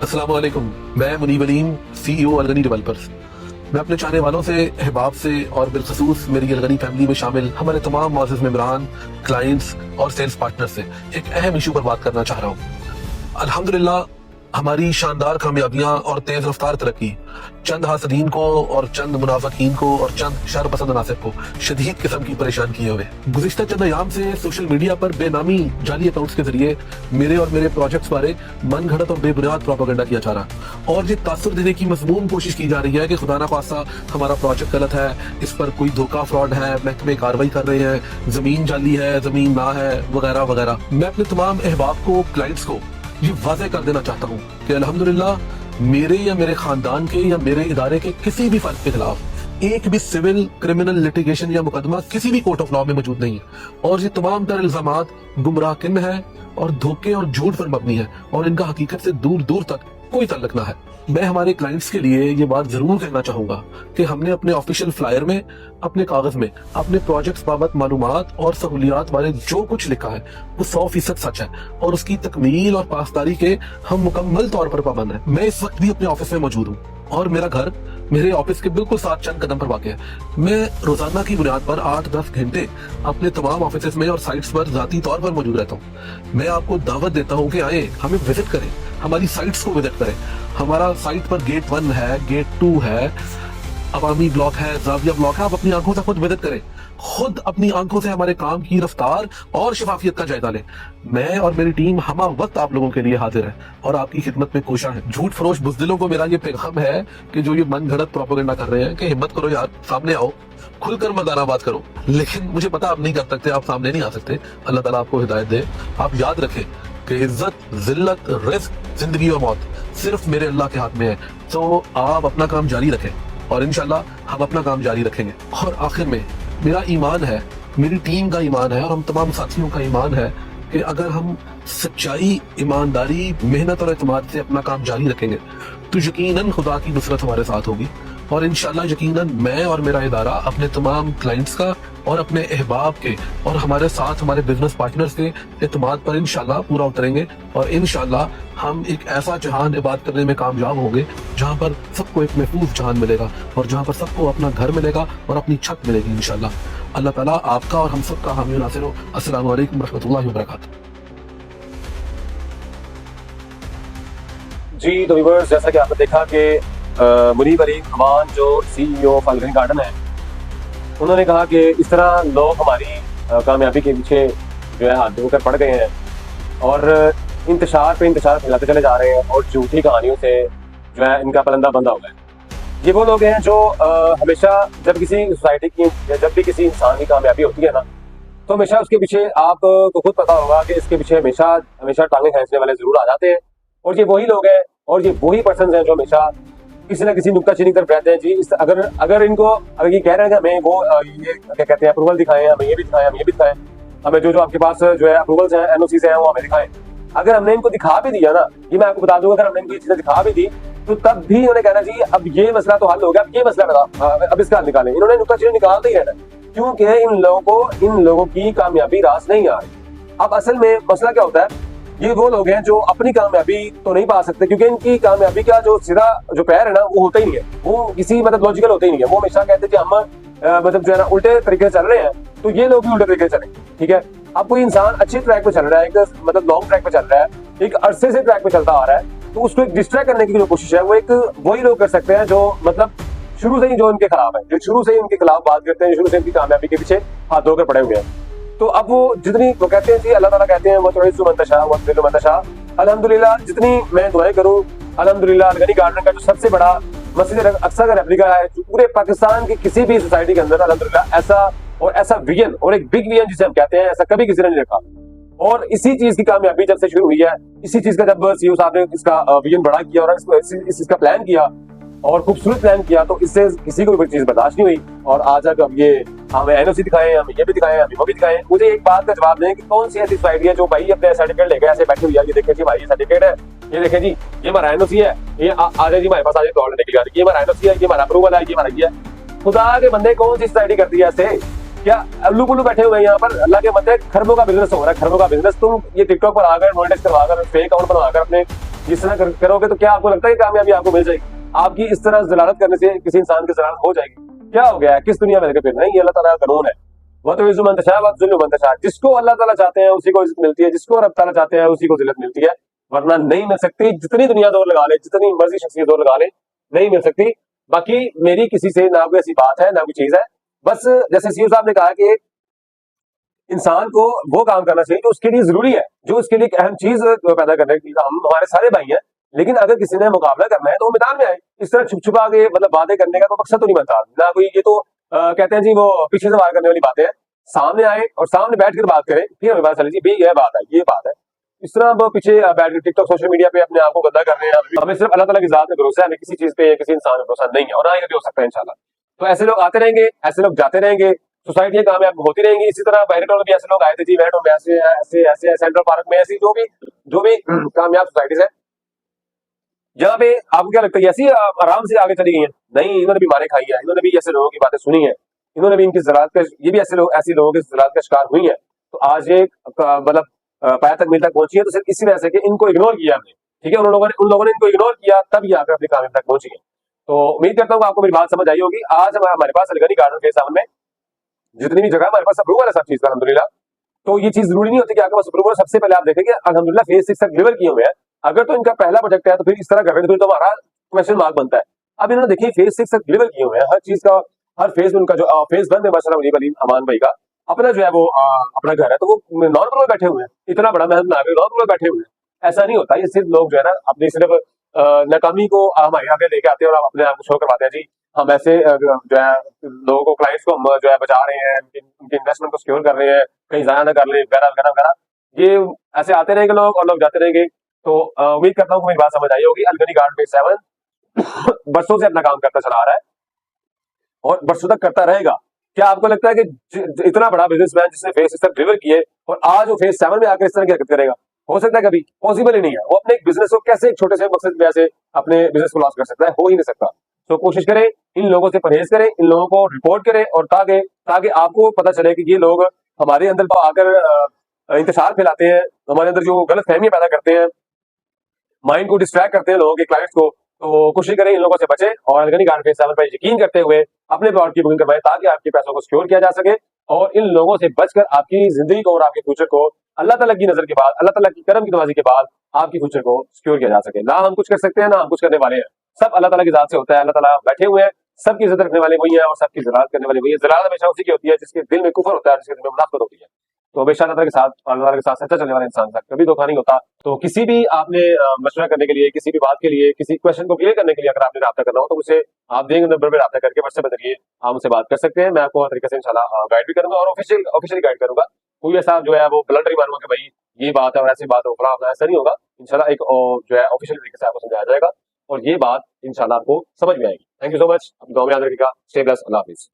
अस्सलाम वालेकुम। मैं मुनीब अलीम, CEO अलगनी डेवलपर्स। मैं अपने चाहने वालों से, अहबाब से और बिलखसूस मेरी अलगनी फैमिली में शामिल हमारे तमाम मुअज़्ज़िज़ मेंबरान, क्लाइंट्स और सेल्स पार्टनर से एक अहम इशू पर बात करना चाह रहा हूँ। अल्हम्दुलिल्लाह हमारी शानदार कामयाबियां और तेज रफ्तार तरक्की चंद हासदीन को और चंद मुनाफिकीन को और चंद शर पसंद नासिर को शदीद किस्म की परेशान किए हुए। गुज़िश्ता चंद अयाम से सोशल मीडिया पर बेनामी जाली अकाउंट्स के जरिए मेरे और मेरे प्रोजेक्ट्स बारे मन घड़त और बेबुनियाद प्रोपेगेंडा किया जा रहा और ये तासुर देने की मज़मूम कोशिश की जा रही है कि खुदा ना खास्ता हमारा प्रोजेक्ट गलत है, इस पर कोई धोखा फ्रॉड है, महकमे कार्रवाई कर रहे हैं, जमीन जाली है, जमीन ना है, वगैरह वगैरह। मैं अपने तमाम अहबाब को, क्लाइंट्स को ये वाज़ेह कर देना चाहता हूँ कि अल्हम्दुलिल्लाह मेरे या मेरे खानदान के या मेरे इदारे के किसी भी फर्द के खिलाफ एक भी सिविल, क्रिमिनल लिटिगेशन या मुकदमा किसी भी कोर्ट ऑफ लॉ में मौजूद नहीं है और ये तमाम तर इल्जामात गुमराह किन है और धोखे और झूठ पर मबनी है और इनका हकीकत से दूर दूर तक कोई ताल्लुक ना है। मैं हमारे क्लाइंट्स के लिए ये बात जरूर कहना चाहूंगा कि हमने अपने ऑफिशियल फ्लायर में, अपने कागज में, अपने प्रोजेक्ट्स बाबत मालूमात और सहूलियात बारे जो कुछ लिखा है वो 100% सच है और उसकी तकमील और पासदारी के हम मुकम्मल तौर पर पाबंद हैं। मैं इस वक्त भी अपने ऑफिस में मौजूद हूँ और मेरा घर मेरे ऑफिस के बिल्कुल साथ चंद कदम पर वाक़ है। मैं रोजाना की बुनियाद पर 8-10 घंटे अपने तमाम ऑफिस में और साइट्स पर जाती तौर पर मौजूद रहता हूँ। मैं आपको दावत देता हूँ कि आए, हमें विजिट करें, हमारी साइट्स को विजिट करें। हमारा साइट पर गेट 1 है, गेट 2 है, अवामी ब्लॉक है, जाविया ब्लॉक है। आप अपनी आंखों से खुद विजिट करें, खुद अपनी आंखों से हमारे काम की रफ्तार और शफाफियत का जायजा लें। मैं और मेरी टीम हमा वक्त आप लोगों के लिए हाजिर है और आपकी खिदमत में कोशा है। झूठ फरोश बुज़दिलों को मेरा ये पैगाम है कि जो ये मन घड़त प्रोपेगेंडा कर रहे हैं कि हिम्मत करो यार, सामने आओ, खुलकर मर्दाना बात करो। लेकिन मुझे पता आप नहीं कर सकते, आप सामने नहीं आ सकते। अल्लाह ताला आपको हिदायत दे। आप याद रखें कि इज्जत, जिल्लत, रिस्क, जिंदगी और मौत सिर्फ मेरे अल्लाह के हाथ में है। तो आप अपना काम जारी रखें और इंशाल्लाह हम अपना काम जारी रखेंगे। और आखिर में मेरा ईमान है, मेरी टीम का ईमान है और हम तमाम साथियों का ईमान है कि अगर हम सच्चाई, ईमानदारी, मेहनत और एतमाद से अपना काम जारी रखेंगे तो यकीनन खुदा की नुसरत हमारे साथ होगी और इंशाल्लाह यकीनन मैं और मेरा इदारा अपने तमाम क्लाइंट्स का और अपने अहबाब के और हमारे साथ हमारे बिजनेस पार्टनर्स के एतमाद पर इंशाल्लाह पूरा उतरेंगे और इंशाल्लाह हम एक ऐसा जहान इबाद करने में कामयाब होंगे जहां पर सबको एक महफूज जहान मिलेगा और जहां पर सबको अपना घर मिलेगा और अपनी छत मिलेगी इंशाल्लाह। अल्लाह ताला आपका और हम सबका हामी नासिर हो। अस्सलाम वालेकुम रहमतुल्लाहि व बरकातहू। जी तो व्यूअर्स, जैसा कि आपने देखा कि मुनीब अलीम अमान जो CEO ऑफ अलगनी गार्डन है, उन्होंने कहा कि इस तरह लोग हमारी कामयाबी के पीछे जो है हाथ धोकर पड़ गए हैं और इंतशार पे इंतशार फैलाते चले जा रहे हैं और झूठी कहानियों से जो है इनका पलंदा बंधा हुआ है। ये वो लोग हैं जो हमेशा जब किसी सोसाइटी की, जब भी किसी इंसान की कामयाबी होती है ना, तो हमेशा उसके पीछे आपको खुद पता होगा कि इसके पीछे हमेशा हमेशा टांगे खींचने वाले जरूर आ जाते हैं और ये वही लोग हैं और ये वही पर्सन हैं जो हमेशा किसी ना किसी नुक्ताचीनी तरफ रहते हैं। जी अगर इनको अगर ये कह रहे हैं कि हमें वो ये क्या कहते हैं अप्रूवल दिखाएं, हमें ये भी दिखाएं, हमें ये भी दिखाएं, हमें जो आपके पास जो है अप्रूवल्स हैं, NOCs हैं, वो हमें दिखाएं। अगर हमने इनको दिखा भी दिया ना, ये मैं आपको बता दूंगा, अगर हमने इनको ये चीजें दिखा भी दी तो तब भी उन्होंने कहना जी अब ये मसला तो हल हो गया, अब ये मसला बता, अब इसका हल निकालें। इन्होंने नुक्ताचीनी निकालते ही रहना क्योंकि इन लोगों की कामयाबी रास नहीं आ रही। अब असल में मसला क्या होता है, ये वो लोग हैं जो अपनी कामयाबी तो नहीं पा सकते क्योंकि इनकी कामयाबी का जो सीधा जो पैर है ना वो होता ही नहीं है, वो किसी मतलब लॉजिकल होता ही नहीं है। वो हमेशा कहते हैं कि हम मतलब जो है ना उल्टे तरीके से चल रहे हैं, तो ये लोग भी उल्टे तरीके से चलें। ठीक है, अब कोई इंसान अच्छे ट्रैक पे चल रहा है, एक मतलब लॉन्ग ट्रैक पे चल रहा है, एक अरसे से ट्रैक पे चलता आ रहा है, तो उसको एक डिस्ट्रैक्ट करने की जो कोशिश है वो एक वही लोग कर सकते हैं जो मतलब शुरू से ही जो इनके खिलाफ है, जो शुरू से ही उनके खिलाफ बात करते हैं, शुरू से इनकी कामयाबी के पीछे हाथ धोकर पड़े हुए हैं। तो अब वो जितनी वो कहते हैं जी, अल्लाह ताला कहते हैं वो तो मंतशा वो दिल मंतशा। अल्हम्दुलिल्लाह जितनी मैं दुआएं करूं, अल्हम्दुलिल्लाह अलगनी गार्डन का जो सबसे बड़ा मस्जिद अक्सा का रेप्लिका है जो पूरे पाकिस्तान की किसी भी सोसाइटी के अंदर अल्हम्दुलिल्लाह ऐसा विजन और एक बिग विजन जिसे हम कहते हैं, ऐसा कभी किसी ने नहीं रखा। और इसी चीज की कामयाबी जब से शुरू हुई है, इसी चीज का जब CEO साहब ने इसका विजन बड़ा किया और इस चीज का प्लान किया और खूबसूरत प्लान किया, तो इससे किसी को भी चीज बर्दाश्त नहीं हुई। और आज अब ये हमें NOC दिखाएं, हमें ये भी दिखाएं, हमें वो भी दिखाएं। मुझे एक बात का जवाब दें कि कौन सी ऐसी सोसाइटी है जो भाई अपने सर्टिफिकेट लेके ऐसे बैठी हुई है, ये देखें जी भाई ये सर्टिफिकेट है, ये देखें जी ये हमारा NOC है, ये आ जाए जी हमारे पास, आ जाए दौड़ लेने के लिए, ये हमारा NOC है, ये हमारा अप्रूवल है, ये हमारा ये है। खुदा के बंदे कौन सी सोसाइटी करती है ऐसे? क्या उल्लू पुल्लू बैठे हुए हैं यहाँ पर? अल्लाह के बंदे, खरबों का बिजनेस हो रहा है, खरबों का बिजनेस। तुम ये टिकटॉक पर आकर मोनेटाइज करवाकर फेक अकाउंट बनवाकर अपने जिस तरह करोगे तो क्या आपको लगता है कि कामयाबी आपको मिल जाएगी? आपकी इस तरह जलालत करने से किसी इंसान की जलालत हो जाएगी? क्या हो गया है? किस दुनिया में लेकर फिर नहीं? ये अल्लाह ताला का कानून है। वह तो इज्जत मंतशा वह जुल्म मंतशा, जिसको अल्लाह ताला चाहते हैं उसी को इज्जत मिलती है, जिसको रब ताला चाहते हैं उसी को जिल्लत मिलती है, वरना नहीं मिल सकती। जितनी दुनिया दौर लगा ले, जितनी मर्जी शख्सियत दौर लगा ले, नहीं मिल सकती। बाकी मेरी किसी से ना कोई ऐसी बात है ना कोई चीज है। बस जैसे सीओ साहब ने कहा कि इंसान को वो काम करना चाहिए जो उसके लिए जरूरी है, जो उसके लिए एक अहम चीज पैदा करने की। हम हमारे सारे भाई हैं, लेकिन अगर किसी ने मुकाबला करना है तो वो मैदान में आए। इस तरह छुप छुपा के मतलब बातें करने का तो मकसद तो नहीं बनता ना कोई। ये तो कहते हैं जी वो पीछे से वार करने वाली बातें हैं। सामने आए और सामने बैठकर बात करें, फिर हमें पता चले जी भाई ये बात है, ये बात है। इस तरह वो पीछे बैठ कर टिकटॉक सोशल मीडिया पे अपने आप को गंदा कर रहे हैं। हमें सिर्फ अल्लाह ताला की जात में भरोसा है, हमें किसी चीज पे या किसी इंसान पे भरोसा नहीं है, और आगे भी हो सकता है इंशाल्लाह। तो ऐसे लोग आते रहेंगे, ऐसे लोग जाते रहेंगे, सोसाइटियां कामयाब होती रहेंगी। इसी तरह बैरिटों में भी ऐसे लोग आए थे जी, बैरिटों में ऐसे ऐसे ऐसे सेंट्रल पार्क में ऐसी जो भी कामयाब सोसाइटीज है, जहाँ पे आपको क्या लगता है ऐसी आराम से आगे चली गई है? नहीं, इन्होंने भी मारे खाई है, इन्होंने भी ऐसे लोगों की बातें सुनी है, इन्होंने भी इनकी जलालत का, ये भी ऐसे लोगों की जलालत का शिकार हुई है। तो आज ये मतलब पाया तक मिल तक पहुंची है, तो सिर्फ इसी वजह से कि इनको इग्नोर किया हमने। ठीक है, उन लोगों ने इनको इग्नोर किया, तब ये आकर अपनी कामयाबी तक पहुंची है। तो उम्मीद करता हूँ आपको मेरी बात समझ आई होगी। आज हमारे पास अलगनी गार्डन के सामने में जितनी भी जगह हमारे पास अप्रूवल है सब चीज का अल्हम्दुलिल्लाह। तो ये चीज जरूरी नहीं होती कि आपके पास अप्रूवल। सबसे पहले आप देखेंगे अल्हम्दुलिल्लाह फेज 6 तक डिलीवर किए हुए हैं। अगर तो इनका पहला प्रोजेक्ट है तो फिर इस तरह कर रहे हैं, तो फिर तो हमारा क्वेश्चन मार्क बनता है। अब इन्होंने देखिए फेज 6 तक डिलीवर किए हुए हैं, हर चीज का हर फेज में उनका जो फेज बंद है माशाल्लाह मुनीब अलीम अमान भाई का अपना जो है वो अपना घर है, तो वो नॉन अप्रूवल बैठे हुए हैं। इतना बड़ा महल बना के नॉन अप्रूवल बैठे हुए हैं। ऐसा नहीं होता। ये सिर्फ लोग जो है ना अपनी सिर्फ नाकामी को हमारे आगे लेके आते हैं और आप अपने आप को शो करवाते हैं जी हम ऐसे जो है लोगों को, क्लाइंट्स को हम जो है बचा रहे हैं, उनके इन्वेस्टमेंट को सिक्योर कर रहे हैं, कहीं जाया ना कर ले वगैरह वगैरह वगैरह। ये ऐसे आते रहेंगे लोग और लोग जाते रहेंगे। तो उम्मीद करता हूँ मेरी बात समझ आई होगी। अलगनी गार्डन पे 7 बरसों से अपना काम करता चला आ रहा है और बरसों तक करता रहेगा। क्या आपको लगता है कि इतना बड़ा बिजनेसमैन जिसने फेज 6 तक डिलीवर किए और आज वो फेज 7 में आकर इस तरह की हरकत करेगा? हो सकता है? कभी पॉसिबल ही नहीं है। वो अपने एक बिजनेस को कैसे एक छोटे से मकसद में ऐसे अपने बिजनेस को लॉस कर सकता है? हो ही नहीं सकता। तो कोशिश करें, इन लोगों से परहेज करें, इन लोगों को रिपोर्ट करें, और ताकि आपको पता चले कि ये लोग हमारे अंदर तो आकर इंतशार फैलाते हैं, हमारे अंदर जो गलत फहमियां पैदा करते हैं, माइंड को डिस्ट्रैक्ट करते हैं लोगों के, क्लाइंट्स को। तो कोशिश करें इन लोगों से बचें और अलगनी गार्डन फेज 7 पर यकीन करते हुए अपने प्लॉट की बुकिंग करवाएं, ताकि आपके पैसों को सिक्योर किया जा सके। और इन लोगों से बचकर आपकी जिंदगी को और आपके फ्यूचर को अल्लाह ताला की नजर के बाद, अल्लाह ताला की करम की नवाजी के बाद आपकी फ्यूचर को सिक्योर किया जा सके। ना हम कुछ कर सकते हैं, ना हम कुछ करने वाले हैं। सब अल्लाह ताला की जात से होता है। अल्लाह ताला बैठे हुए हैं, सबकी इज्जत रखने वाले वही है और सबकी जलालत करने वाले वही है। जलालत हमेशा उसी की होती है जिसके दिल में कुफर होता है, जिसके दिल में मुनाफिकत होती है। तो हमेशा अल्लाह के साथ, अल्लाह के साथ सच्चा चलने वाले इंसान का कभी धोखा नहीं होता। तो किसी भी आपने मशवरा करने के लिए, किसी भी बात के लिए, किसी क्वेश्चन को क्लियर करने के लिए अगर आपने रब्ता करना हो तो मुझसे आप देंगे नंबर पर रब्ता करके व्हाट्सएप के जरिए आप मुझसे बात कर सकते हैं। मैं आपको हर तरीके से इंशाल्लाह गाइड भी करूंगा और ऑफिशियली गाइड करूंगा। कोई ऐसा जो है वो ब्लंडर ही मानूंगा कि भाई ये बात है और ऐसी बात हो, ऐसा नहीं होगा। इंशाल्लाह एक जो है ऑफिशियल तरीके से आपको समझाया जाएगा और ये बात इंशाल्लाह आपको समझ में आएगी। Thank you so much. अपनी दुआ में याद रखिएगा। Stay blessed. अल्लाह हाफिज।